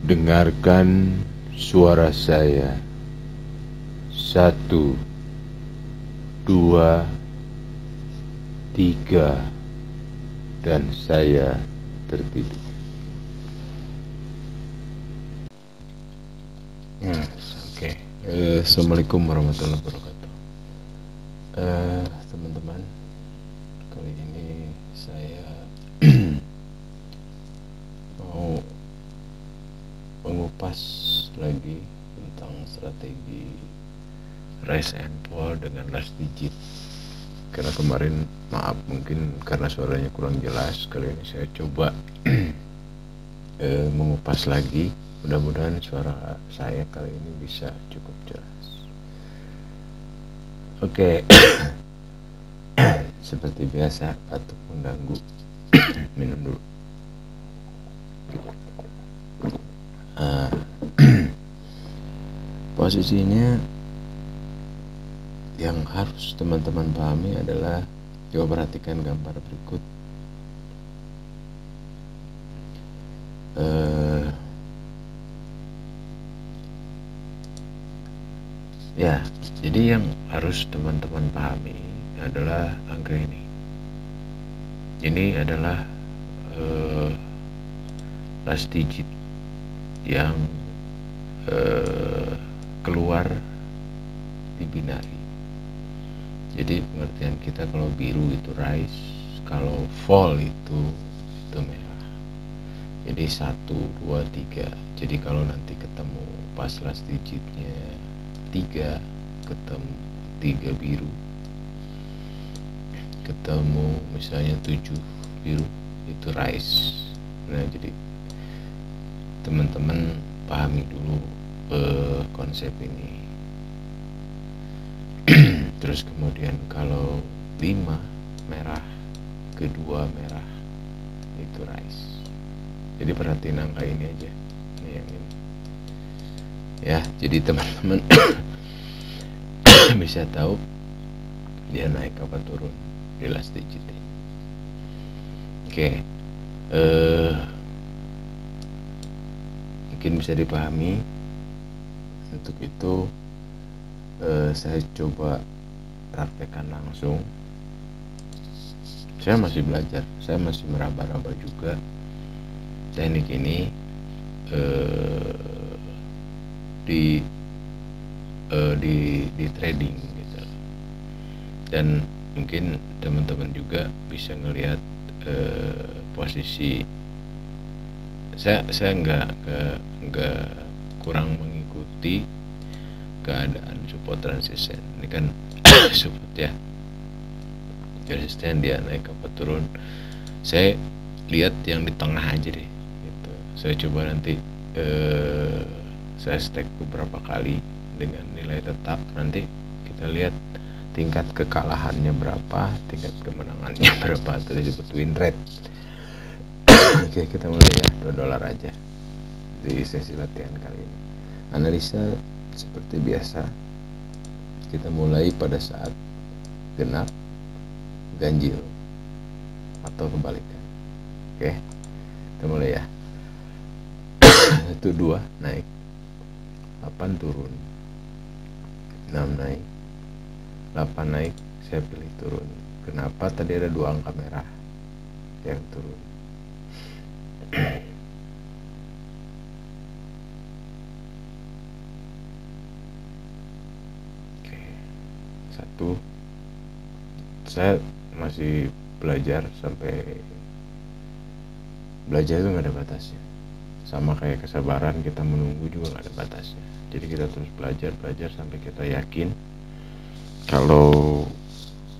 Dengarkan suara saya. 1, 2, 3, dan saya tertidur. Oke. Assalamualaikum warahmatullahi wabarakatuh. Teman-teman, kali ini saya mau mengupas lagi tentang strategi rise and fall dengan last digit. Karena kemarin, maaf, mungkin karena suaranya kurang jelas, kali ini saya coba mengupas lagi. Mudah-mudahan suara saya kali ini bisa cukup jelas. Oke. Seperti biasa, batuk mengganggu. Minum dulu. Posisinya yang harus teman-teman pahami adalah, coba perhatikan gambar berikut. Ya, jadi yang harus teman-teman pahami adalah angka ini. Ini adalah last digit yang keluar di binary. Jadi pengertian kita, kalau biru itu rise, kalau fall itu merah. Jadi 1, 2, 3. Jadi kalau nanti ketemu pas last digitnya 3, ketemu 3 biru, ketemu misalnya 7 biru, itu rise. Nah, jadi teman-teman pahami dulu konsep ini. Terus kemudian kalau 5 merah, kedua merah, itu rise. Jadi perhatiin angka ini aja, ini yang ini ya. Jadi teman-teman bisa tahu dia naik apa turun di last digit. Oke. Mungkin bisa dipahami. Untuk itu saya coba praktekkan langsung. Saya masih belajar, saya masih meraba-raba juga teknik ini di trading gitu. Dan mungkin teman-teman juga bisa ngelihat posisi saya nggak kurang mengikuti keadaan support resisten. Ini kan support ya, resisten, dia naik apa turun. Saya lihat yang di tengah aja deh gitu. Saya coba nanti saya stack beberapa kali dengan nilai tetap. Nanti kita lihat tingkat kekalahannya berapa, tingkat kemenangannya berapa, atau disebut win rate. Oke, kita mulai ya. $2 aja di sesi latihan kali ini. Analisa seperti biasa, kita mulai pada saat genap, ganjil, atau kebalikan. Oke, kita mulai ya. 1, 2 naik, 8 turun, 6 naik, 8 naik, saya pilih turun. Kenapa? Tadi ada 2 angka merah yang turun. Oke, 1. Saya masih belajar, sampai belajar itu nggak ada batasnya. Sama kayak kesabaran, kita menunggu juga nggak ada batasnya. Jadi kita terus belajar sampai kita yakin kalau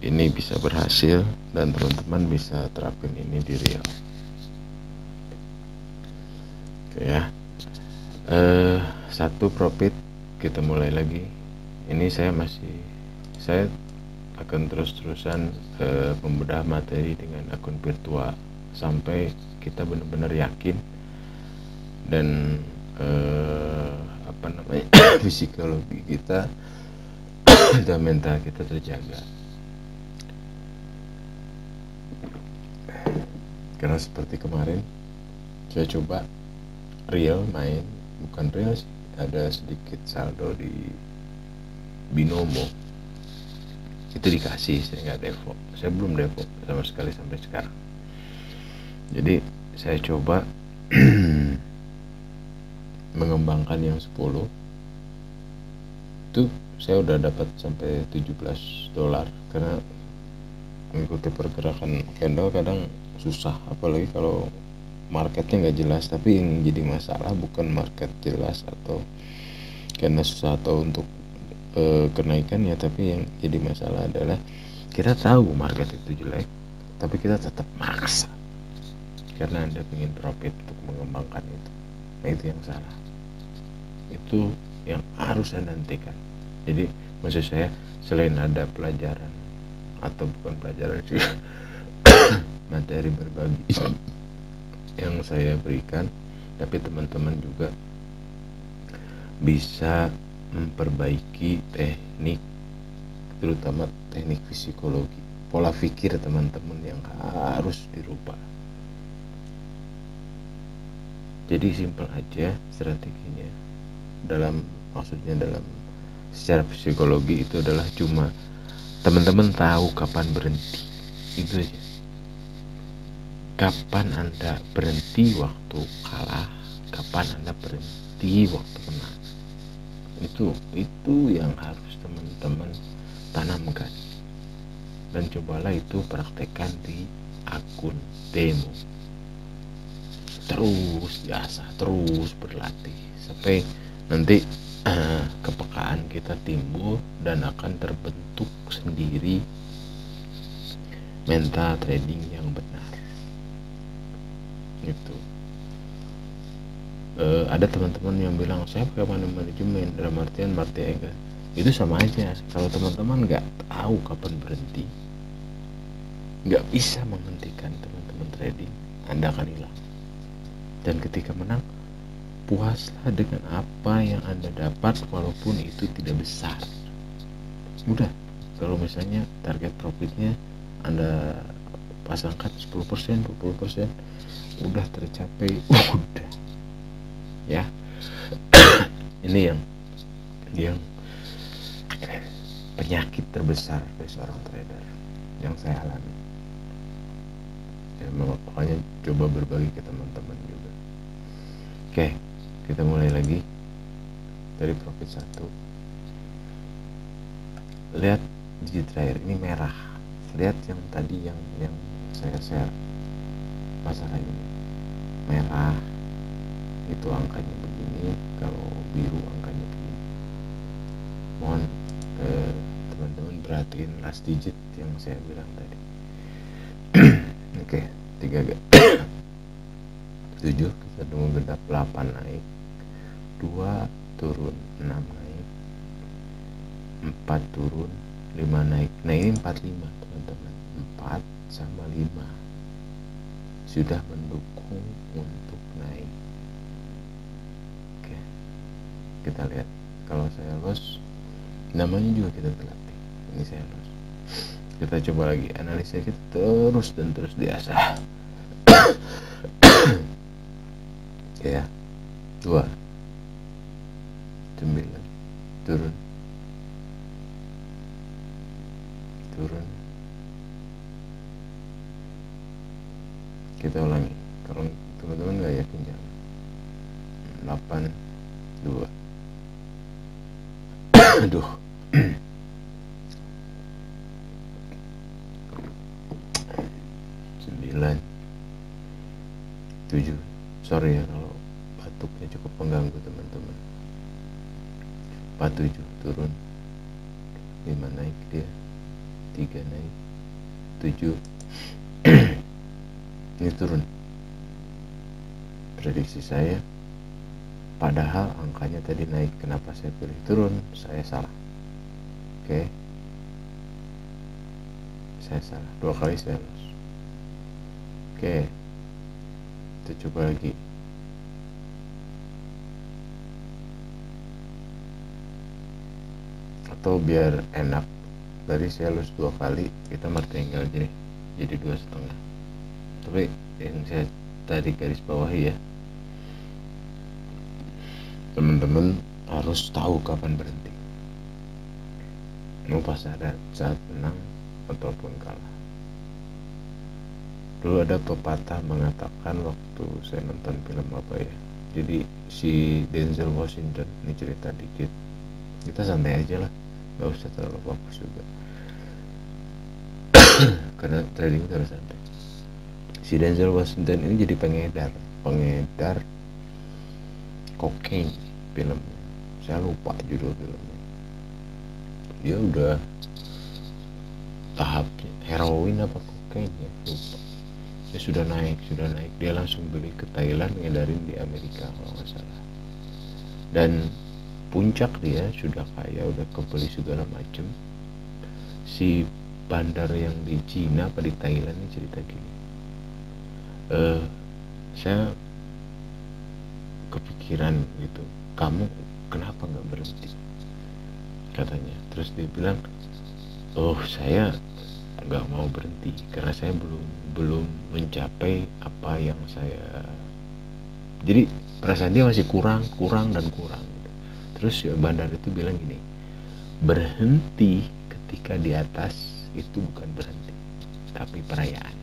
ini bisa berhasil dan teman-teman bisa terapin ini di real. Oke ya. 1 profit, kita mulai lagi. Ini saya akan terus-terusan membedah materi dengan akun virtual sampai kita benar-benar yakin dan psikologi kita dan mental kita terjaga. Karena seperti kemarin saya coba real main, bukan real sih, ada sedikit saldo di binomo itu dikasih. Saya nggak devo, saya belum devo sama sekali sampai sekarang. Jadi saya coba mengembangkan yang 10 itu, saya udah dapat sampai $17 karena mengikuti pergerakan candle kadang susah, apalagi kalau marketnya nggak jelas. Tapi yang jadi masalah bukan market jelas atau karena susah atau untuk kenaikan ya, tapi yang jadi masalah adalah kita tahu market itu jelek tapi kita tetap maksa karena Anda ingin profit untuk mengembangkan itu. Nah, itu yang salah, itu yang harus Anda hentikan. Jadi maksud saya, selain ada pelajaran atau bukan pelajaran sih, materi berbagi yang saya berikan, tapi teman-teman juga bisa memperbaiki teknik, terutama teknik psikologi, pola pikir teman-teman yang harus dirubah. Jadi simpel aja strateginya, maksudnya dalam secara psikologi itu adalah cuma teman-teman tahu kapan berhenti, itu aja. Kapan Anda berhenti waktu kalah, kapan Anda berhenti waktu menang, itu yang harus teman-teman tanamkan, dan cobalah itu praktekkan di akun demo. Terus biasa, terus berlatih sampai nanti kepekaan kita timbul dan akan terbentuk sendiri mental trading yang benar. Itu ada teman-teman yang bilang saya pakai money management, dalam artian Marty Engel. Itu sama aja. Kalau teman-teman nggak tahu kapan berhenti, nggak bisa menghentikan teman-teman trading, Anda akan hilang. Dan ketika menang, puaslah dengan apa yang Anda dapat walaupun itu tidak besar. Udah, kalau misalnya target profitnya Anda pasangkan 10%, 20%, udah tercapai, udah ya. Ini yang penyakit terbesar dari seorang trader yang saya alami ya, makanya coba berbagi ke teman-teman juga. Oke, kita mulai lagi dari profit 1. Lihat digit terakhir ini merah, lihat yang tadi yang saya share masalah ini merah, itu angkanya begini, kalau biru angkanya begini. Mohon teman-teman perhatiin last digit yang saya bilang tadi. Oke, 7 kita tunggu genap, 8 naik, 2 turun, 6 naik, 4 turun, 5 naik. Nah ini 45 teman-teman, 4 sama 5 sudah mendukung untuk naik. Oke, kita lihat kalau saya loss, namanya juga kita terlatih. Ini saya loss. Kita coba lagi, analisa kita terus dan terus diasah. Ya, 2 9 turun, kita ulangi. Kalau teman-teman nggak yakin jangan. 8 2 aduh 9 7. Sorry ya kalau batuknya cukup mengganggu teman-teman. 47 turun, 5 naik dia, 3 naik, 7 ini turun. Prediksi saya, padahal angkanya tadi naik, kenapa saya pilih turun? Saya salah. Oke, saya salah, 2 kali saya loss. Oke, kita coba lagi. Atau biar enak, dari saya loss 2 kali, kita martingale aja nih, jadi 2,5. Tapi yang saya tadi garis bawahi ya, teman-teman harus tahu kapan berhenti, mau pas ada saat menang ataupun kalah. Dulu ada pepatah mengatakan waktu saya nonton film apa ya, jadi si Denzel Washington, ini cerita dikit, kita santai aja lah, nggak usah terlalu fokus juga karena trading terus santai. Si Denzel Washington ini jadi pengedar kokain filmnya, saya lupa judul filmnya. Dia udah tahap heroin apa kokain ya, lupa. Dia sudah naik, dia langsung beli ke Thailand, ngedarin di Amerika kalau nggak salah. Dan puncak dia sudah kaya, udah kebeli segala macem. Si bandar yang di Cina apa di Thailand ini cerita gini, saya kepikiran gitu, kamu kenapa nggak berhenti, katanya. Terus dia bilang, oh saya nggak mau berhenti karena saya belum mencapai apa yang saya, jadi perasaan dia masih kurang gitu. Terus ya bandar itu bilang gini, berhenti ketika di atas itu bukan berhenti tapi perayaan.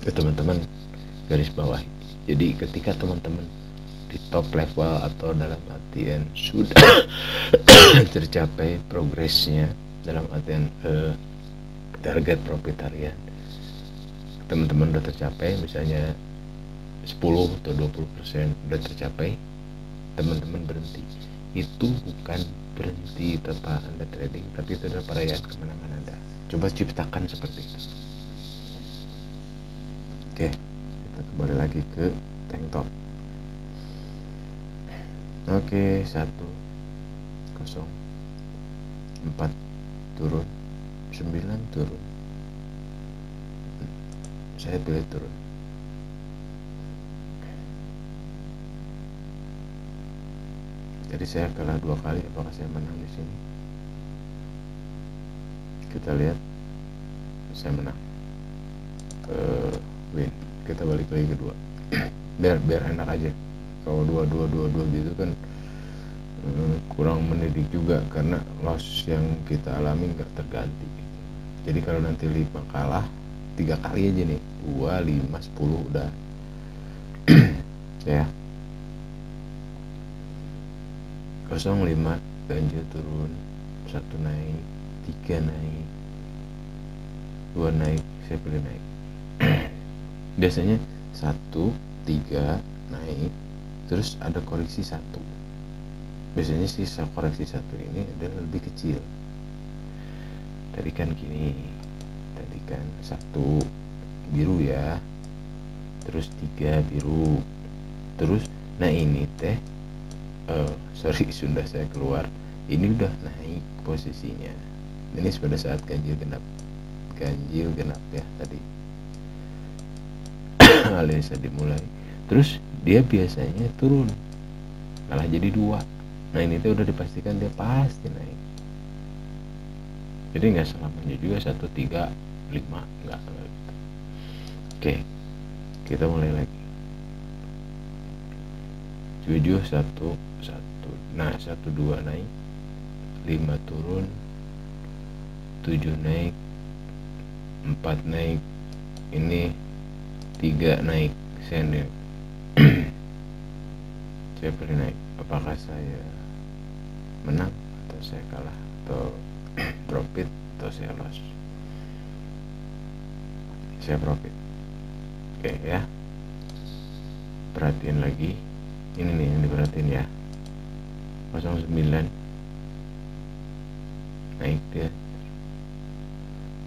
Teman-teman garis bawah, jadi ketika teman-teman di top level atau dalam artian sudah tercapai progresnya, dalam artian target profit harian teman-teman udah tercapai, misalnya 10 atau 20% udah tercapai, teman-teman berhenti, itu bukan berhenti tanpa Anda trading, tapi itu adalah perayaan kemenangan Anda. Coba ciptakan seperti itu. Oke, kita kembali lagi ke tank top. Oke, 1 0 4 turun, 9 turun, saya pilih turun. Jadi saya kalah 2 kali, apakah saya menang di sini? Kita lihat, saya menang, win. Kita balik lagi kedua, biar enak aja. Kalau dua gitu kan kurang mendidik juga, karena loss yang kita alami nggak terganti. Jadi kalau nanti 5 kalah 3 kali aja nih, 2, 5, 10 udah ya. 05 ganjil turun, 1 naik, 3 naik, 2 naik, saya pilih naik. Biasanya 1, 3 naik, terus ada koreksi 1. Biasanya sisa koreksi 1 ini adalah lebih kecil. Tadi kan gini, tadi kan 1 biru ya, terus 3 biru, terus nah ini teh sorry Sunda saya keluar, ini udah naik posisinya. Ini pada saat ganjil genap ya tadi alias dimulai, terus dia biasanya turun malah jadi 2. Nah ini tuh udah dipastikan dia pasti naik, jadi nggak selamanya juga 1, 3, 5 nggak gitu. Oke, kita mulai lagi. 7 1 1, nah 1 2 naik, 5 turun, 7 naik, 4 naik, ini 3 naik, saya naik. Saya pilih naik. Apakah saya menang atau saya kalah, atau profit atau saya loss? Saya profit. Oke ya, perhatiin lagi, ini nih yang diperhatiin ya, 09 naik dia.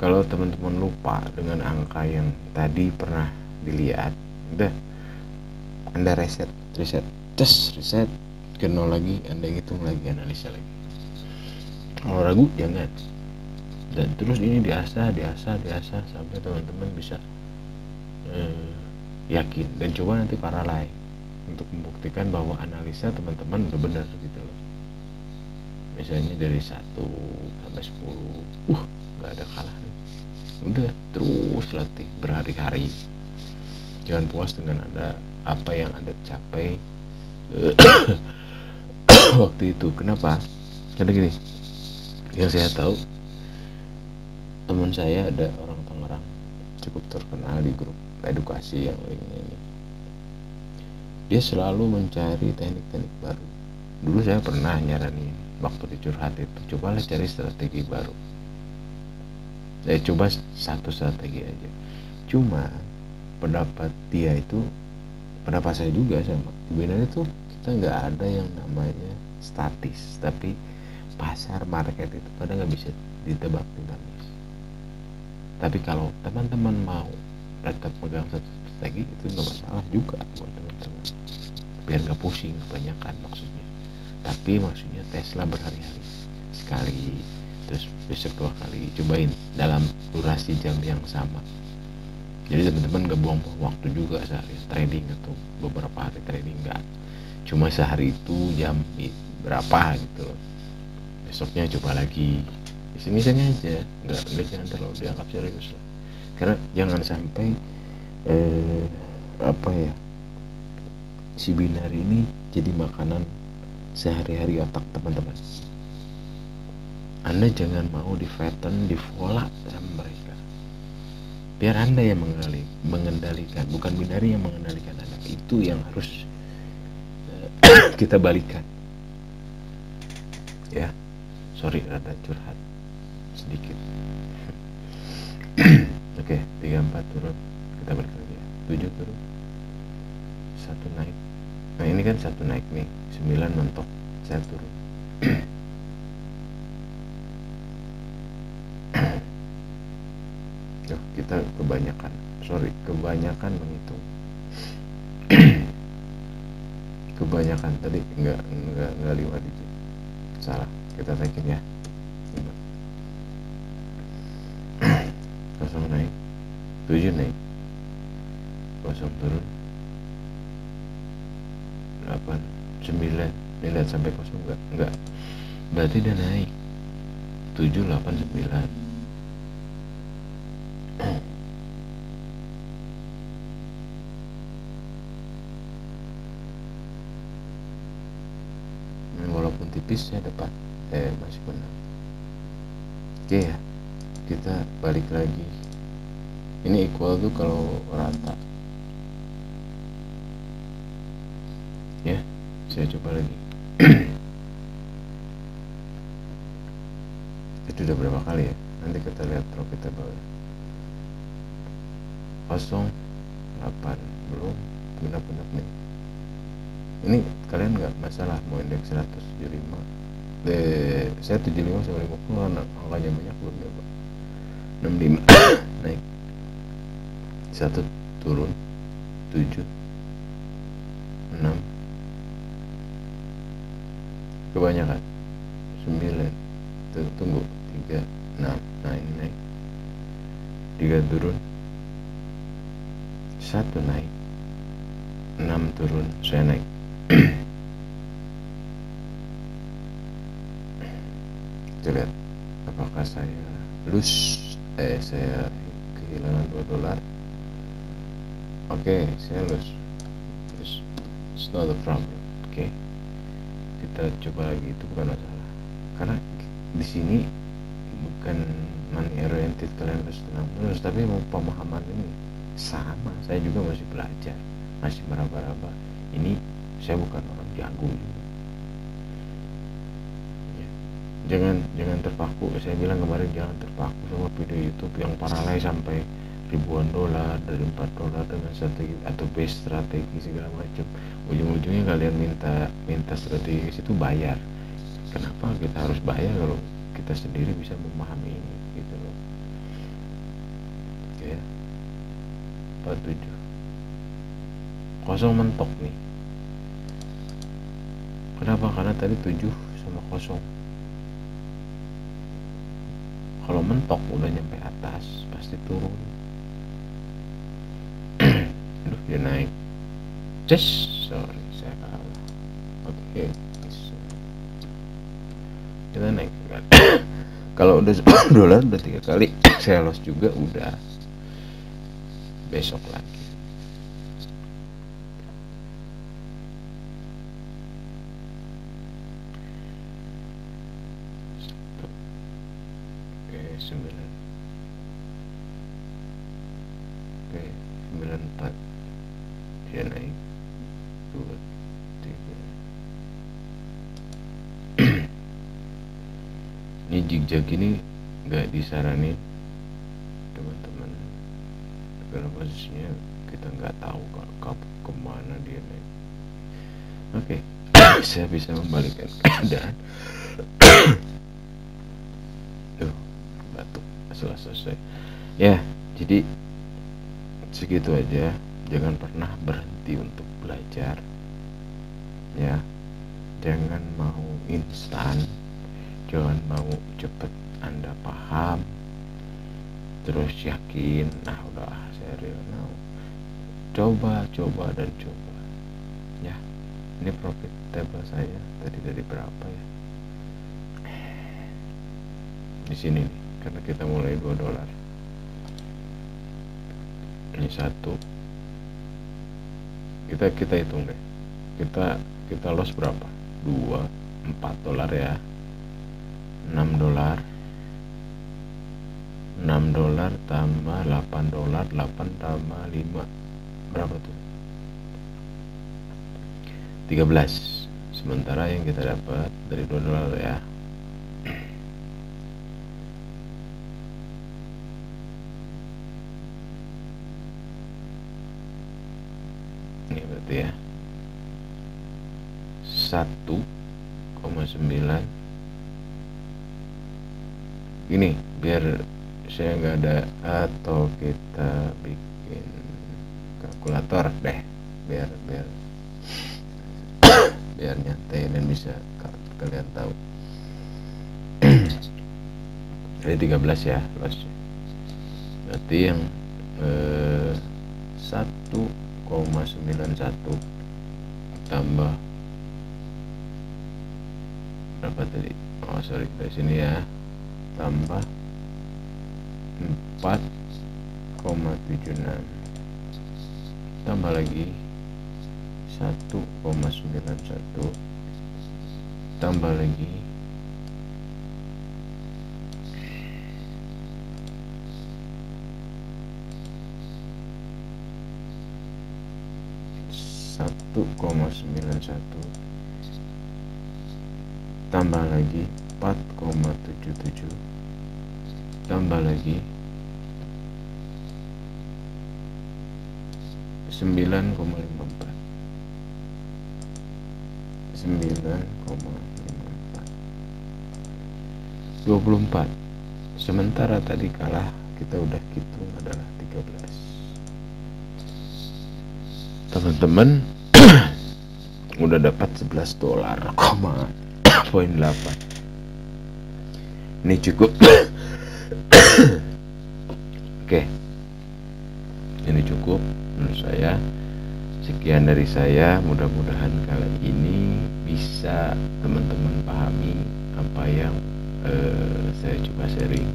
Kalau teman-teman lupa dengan angka yang tadi pernah dilihat, udah Anda reset ke 0 lagi, Anda hitung lagi, analisa lagi. Kalau ragu jangan, dan terus ini diasah sampai teman-teman bisa yakin, dan coba nanti paralel untuk membuktikan bahwa analisa teman-teman udah benar gitu loh. Misalnya dari 1 sampai 10 nggak ada kalah nih, udah terus latih berhari-hari. Jangan puas dengan apa yang Anda capai waktu itu. Kenapa? Karena gini, yang saya tahu, teman saya ada orang Tangerang cukup terkenal di grup edukasi yang lainnya ini. Dia selalu mencari teknik-teknik baru. Dulu saya pernah nyaranin waktu di curhat itu, cobalah cari strategi baru. Saya coba satu strategi aja. Cuma pendapat dia itu, pendapat saya juga sama. Sebenarnya tuh kita nggak ada yang namanya statis, tapi pasar market itu pada nggak bisa ditebak dinamis. Tapi kalau teman-teman mau tetap pegang satu strategi, itu nggak masalah juga buat teman-teman, biar nggak pusing kebanyakan maksudnya. Tapi maksudnya teslah berhari-hari sekali, terus besok 2 kali, cobain dalam durasi jam yang sama. Jadi teman-teman gak buang-buang waktu juga sehari trading atau beberapa hari trading, enggak, cuma sehari itu jam berapa gitu, besoknya coba lagi, iseng-iseng aja, enggak jangan terlalu dianggap serius lah. Karena jangan sampai si binari ini jadi makanan sehari-hari otak teman-teman. Anda jangan mau di pola sama mereka. Biar Anda yang mengendalikan, bukan binari yang mengendalikan Anda. Itu yang harus kita balikan. Ya, sorry rada curhat sedikit. Oke, 34 turun, kita balik lagi ya. 7 turun, 1 naik. Nah ini kan 1 naik nih, 9 mentok, saya turun. Kita kebanyakan menghitung. Kebanyakan tadi enggak 5 digit, salah, kita taikin ya. 0 naik, 7 naik, 0 turun, 8, 9, lihat sampai 0 enggak, berarti dia naik 7, 8, 9. Walaupun tipis saya dapat masih menang. Oke ya, kita balik lagi. Ini equal tuh kalau rata ya. Saya coba lagi. Itu udah berapa kali ya, nanti kita lihat profitable. 0, 8 belum benar-benar nih. Ini kalian nggak masalah mau indeks 175, saya 75 sampai 50 angkanya banyak belum ya Pak. 65 naik, 1 turun, 7, 6 kebanyakan, 9 tunggu 3, 6. Nah ini naik, 3 turun, 1 naik, 6 turun, saya naik. Kita lihat apakah saya saya kehilangan $2. Oke, saya lose. It's not a problem. Oke, kita coba lagi, itu bukan masalah. Karena di sini bukan money oriented kalian harus tenang terus, tapi mau pemahaman ini sama. Saya juga masih belajar, masih meraba-raba. Ini saya bukan orang jago juga. Jangan terpaku. Saya bilang kemarin, jangan terpaku sama video YouTube yang paralel sampai ribuan dolar, dari $4 dengan strategi atau base strategi segala macam. Ujung-ujungnya kalian minta strategi itu bayar. Kenapa kita harus bayar kalau kita sendiri bisa memahami ini gitu loh. Oke, 47 0 mentok nih. Kenapa? Karena tadi 7 sama 0. Kalau mentok udah nyampe atas pasti turun. Aduh, dia naik. Sorry, saya kalah. Oke, kita naik kan. Kalau udah $10 udah 3 kali saya loss juga, udah besok lagi. Oke, 94 dia naik 2 3. Ini zigzag ini nggak disaranin teman-teman, karena posisinya kita nggak tahu kemana dia naik. Oke, saya bisa membalikkan keadaan. Batuk setelah selesai ya. Jadi segitu aja, jangan pernah berhenti untuk belajar ya, jangan mau instan, jangan mau cepet Anda paham terus yakin nah udah serius. Coba dan coba ya. Ini profit table saya tadi berapa ya di sini nih, karena kita mulai $2. Ini satu, kita hitung deh, kita loss berapa, $4 ya, $6 tambah $8, 8 tambah 5 berapa tuh, 13. Sementara yang kita dapat dari $2 ya, ini berarti ya 1,9. ini biar saya nggak ada, atau kita bikin kalkulator deh biar nyantai dan bisa kalian tahu. Jadi 13 ya lossnya, berarti yang 1,91 tambah berapa tadi, dari sini ya, tambah 4,76 tambah lagi 1,91 tambah lagi 1,91 tambah lagi 4,77 tambah lagi 9,54 24. Sementara tadi kalah kita udah hitung adalah 13. Teman-teman udah dapat $11,8. Ini cukup. Oke, ini cukup menurut saya. Sekian dari saya, mudah-mudahan kali ini bisa teman-teman pahami apa yang saya coba sharing.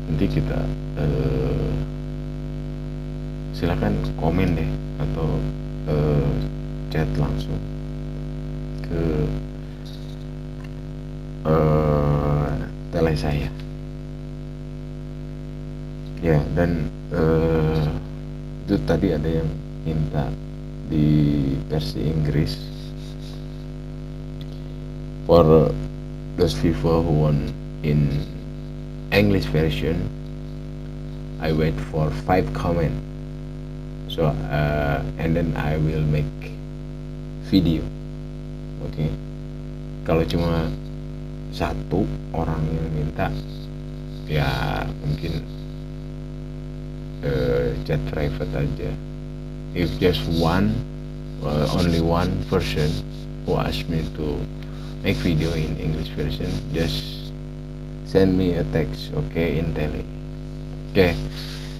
Nanti kita silakan komen deh, atau chat langsung ke tele saya ya. Dan itu tadi ada yang minta di versi Inggris. For those people who want in English version, I wait for 5 comment. So and then I will make video. Oke. Kalau cuma satu orang yang minta, ya mungkin chat private aja. If just only one person who asked me to make video in English version, just send me a text, okay, in tele. Oke,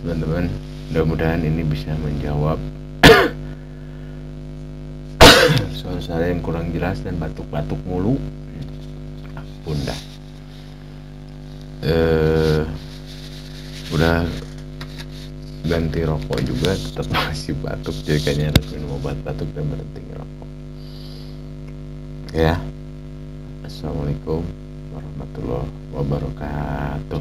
teman-teman, mudah-mudahan ini bisa menjawab soal saya yang kurang jelas dan batuk-batuk mulu. Ampun dah. Udah ganti rokok juga tetap masih batuk, jadi kayaknya harus minum obat batuk dan berhenti ngerokok ya. Assalamualaikum warahmatullahi wabarakatuh.